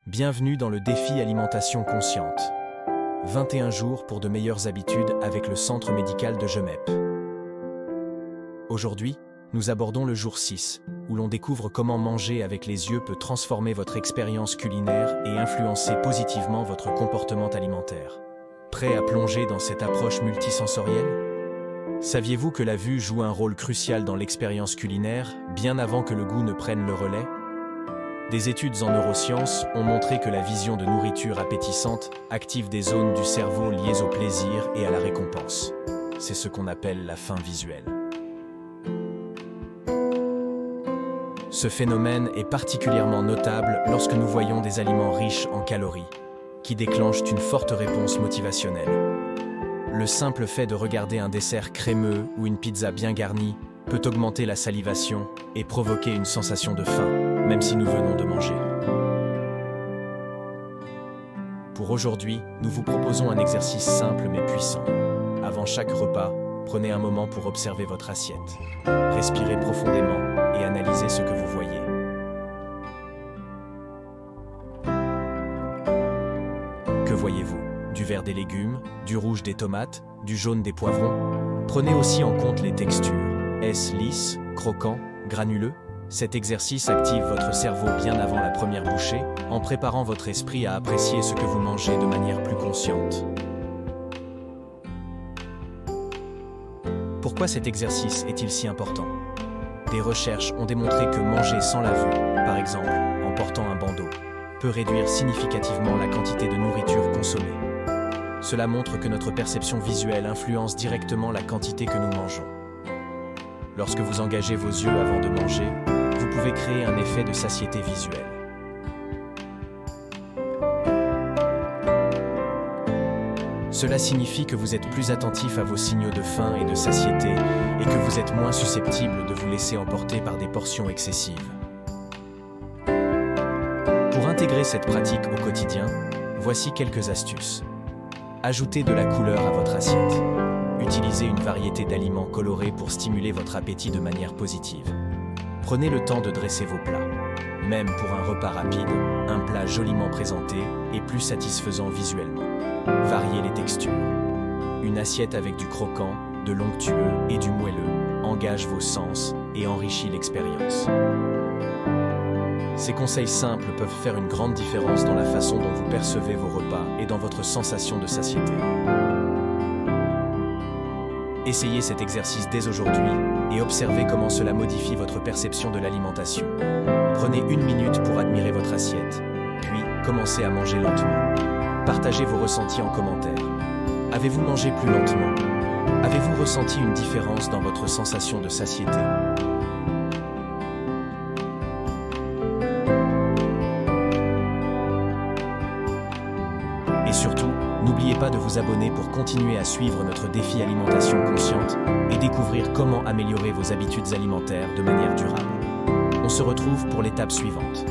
Bienvenue dans le défi alimentation consciente. 21 jours pour de meilleures habitudes avec le centre médical de Gemep. Aujourd'hui, nous abordons le jour 6, où l'on découvre comment manger avec les yeux peut transformer votre expérience culinaire et influencer positivement votre comportement alimentaire. Prêt à plonger dans cette approche multisensorielle? Saviez-vous que la vue joue un rôle crucial dans l'expérience culinaire, bien avant que le goût ne prenne le relais? Des études en neurosciences ont montré que la vision de nourriture appétissante active des zones du cerveau liées au plaisir et à la récompense. C'est ce qu'on appelle la faim visuelle. Ce phénomène est particulièrement notable lorsque nous voyons des aliments riches en calories, qui déclenchent une forte réponse motivationnelle. Le simple fait de regarder un dessert crémeux ou une pizza bien garnie peut augmenter la salivation et provoquer une sensation de faim, même si nous venons de manger. Pour aujourd'hui, nous vous proposons un exercice simple mais puissant. Avant chaque repas, prenez un moment pour observer votre assiette. Respirez profondément et analysez ce que vous voyez. Que voyez-vous? Du vert des légumes, du rouge des tomates, du jaune des poivrons? Prenez aussi en compte les textures. Est-ce lisse, croquant, granuleux? Cet exercice active votre cerveau bien avant la première bouchée, en préparant votre esprit à apprécier ce que vous mangez de manière plus consciente. Pourquoi cet exercice est-il si important? Des recherches ont démontré que manger sans la vue, par exemple en portant un bandeau, peut réduire significativement la quantité de nourriture consommée. Cela montre que notre perception visuelle influence directement la quantité que nous mangeons. Lorsque vous engagez vos yeux avant de manger, vous pouvez créer un effet de satiété visuelle. Cela signifie que vous êtes plus attentif à vos signaux de faim et de satiété et que vous êtes moins susceptible de vous laisser emporter par des portions excessives. Pour intégrer cette pratique au quotidien, voici quelques astuces. Ajoutez de la couleur à votre assiette. Utilisez une variété d'aliments colorés pour stimuler votre appétit de manière positive. Prenez le temps de dresser vos plats. Même pour un repas rapide, un plat joliment présenté est plus satisfaisant visuellement. Variez les textures. Une assiette avec du croquant, de l'onctueux et du moelleux engage vos sens et enrichit l'expérience. Ces conseils simples peuvent faire une grande différence dans la façon dont vous percevez vos repas et dans votre sensation de satiété. Essayez cet exercice dès aujourd'hui et observez comment cela modifie votre perception de l'alimentation. Prenez 1 minute pour admirer votre assiette, puis commencez à manger lentement. Partagez vos ressentis en commentaire. Avez-vous mangé plus lentement? Avez-vous ressenti une différence dans votre sensation de satiété? Et surtout, n'oubliez pas de vous abonner pour continuer à suivre notre défi alimentation consciente et découvrir comment améliorer vos habitudes alimentaires de manière durable. On se retrouve pour l'étape suivante.